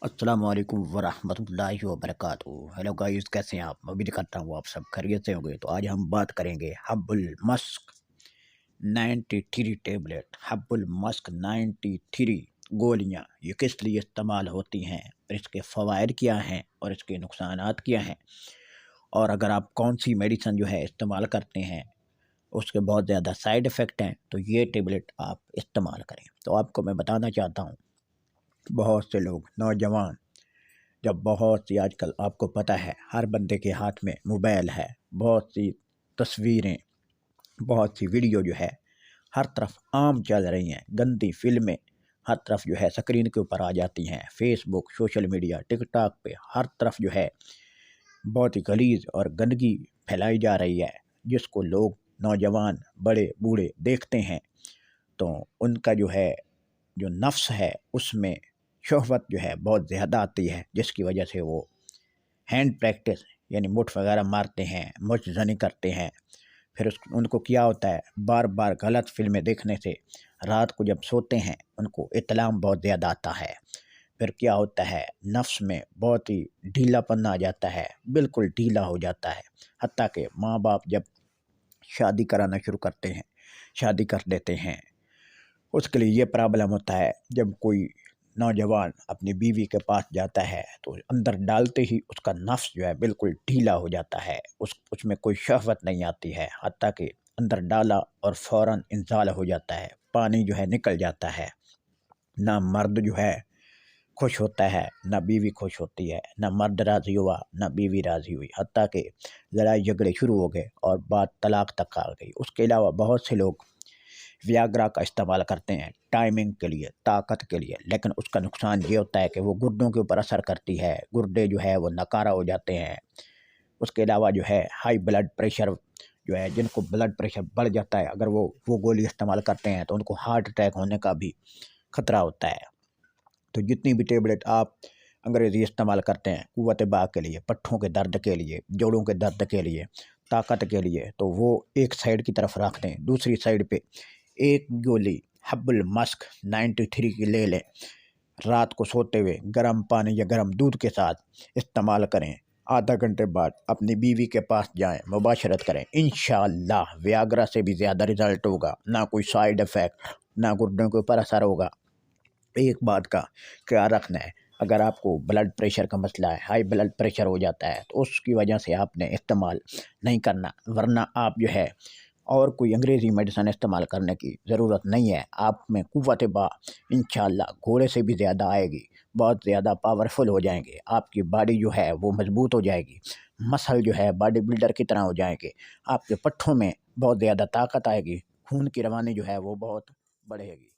अस्सलाम वालेकुम वरहमतुल्लाहि वबरकातुहू। हेलो गाइस, कैसे हैं आप? उम्मीद करता हूँ आप सब खैरियत से होंगे। तो आज हम बात करेंगे हब्बुल मस्क 93 टेबलेट। हब्बुल मस्क 93 गोलियाँ ये किस लिए इस्तेमाल होती हैं, और इसके फ़वाइद क्या हैं और इसके नुकसानात क्या हैं, और अगर आप कौन सी मेडिसिन जो है इस्तेमाल करते हैं उसके बहुत ज़्यादा साइड इफ़ेक्ट हैं, तो ये टेबलेट आप इस्तेमाल करें। तो आपको मैं बताना चाहता हूँ, बहुत से लोग नौजवान, जब बहुत सी आजकल आपको पता है हर बंदे के हाथ में मोबाइल है, बहुत सी तस्वीरें, बहुत सी वीडियो जो है हर तरफ आम चल रही हैं, गंदी फिल्में हर तरफ जो है स्क्रीन के ऊपर आ जाती हैं, फेसबुक, सोशल मीडिया, टिकटॉक पे हर तरफ जो है बहुत ही गलीज और गंदगी फैलाई जा रही है, जिसको लोग नौजवान बड़े बूढ़े देखते हैं तो उनका जो है जो नफ्स है उसमें शोहवत जो है बहुत ज़्यादा आती है, जिसकी वजह से वो हैंड प्रैक्टिस यानी मुठ वगैरह मारते हैं, मुझ जनी करते हैं। फिर उनको क्या होता है, बार बार गलत फिल्में देखने से रात को जब सोते हैं उनको इत्लाम बहुत ज़्यादा आता है। फिर क्या होता है, नफ्स में बहुत ही ढीलापन आ जाता है, बिल्कुल ढीला हो जाता है। हत्ता कि माँ बाप जब शादी कराना शुरू करते हैं, शादी कर देते हैं, उसके लिए ये प्रॉब्लम होता है। जब कोई नौजवान अपनी बीवी के पास जाता है तो अंदर डालते ही उसका नफ्स जो है बिल्कुल ढीला हो जाता है, उसमें कोई शहवत नहीं आती है। हत्ता कि अंदर डाला और फ़ौरन इंजाल हो जाता है, पानी जो है निकल जाता है। ना मर्द जो है खुश होता है, ना बीवी खुश होती है, ना मर्द राज़ी हुआ ना बीवी राज़ी हुई। हत्ता कि लड़ाई झगड़े शुरू हो गए और बात तलाक तक आ गई। उसके अलावा बहुत से लोग वियाग्रा का इस्तेमाल करते हैं टाइमिंग के लिए, ताकत के लिए, लेकिन उसका नुकसान ये होता है कि वो गुर्दों के ऊपर असर करती है, गुर्दे जो है वो नकारा हो जाते हैं। उसके अलावा जो है हाई ब्लड प्रेशर जो है, जिनको ब्लड प्रेशर बढ़ जाता है, अगर वो गोली इस्तेमाल करते हैं तो उनको हार्ट अटैक होने का भी खतरा होता है। तो जितनी भी टेबलेट आप अंग्रेज़ी इस्तेमाल करते हैं कुव्वत बाह के लिए, पट्ठों के दर्द के लिए, जोड़ों के दर्द के लिए, ताकत के लिए, तो वो एक साइड की तरफ रख दें। दूसरी साइड पे एक गोली हब्बुल मस्क 93 की ले लें, रात को सोते हुए गर्म पानी या गर्म दूध के साथ इस्तेमाल करें। आधा घंटे बाद अपनी बीवी के पास जाएं, मुबाशरत करें, इंशाअल्लाह वियाग्रा से भी ज़्यादा रिजल्ट होगा। ना कोई साइड इफ़ेक्ट, ना गुर्दों के ऊपर असर होगा। एक बात का ख्याल रखना है, अगर आपको ब्लड प्रेशर का मसला है, हाई ब्लड प्रेशर हो जाता है, तो उसकी वजह से आपने इस्तेमाल नहीं करना, वरना आप जो है और कोई अंग्रेज़ी मेडिसिन इस्तेमाल करने की ज़रूरत नहीं है। आप में कुव्वत बा इंशाअल्लाह घोड़े से भी ज़्यादा आएगी, बहुत ज़्यादा पावरफुल हो जाएंगे, आपकी बॉडी जो है वो मजबूत हो जाएगी, मसल जो है बॉडी बिल्डर की तरह हो जाएंगे, आपके पट्ठों में बहुत ज़्यादा ताकत आएगी, खून की रवानी जो है वो बहुत बढ़ेगी।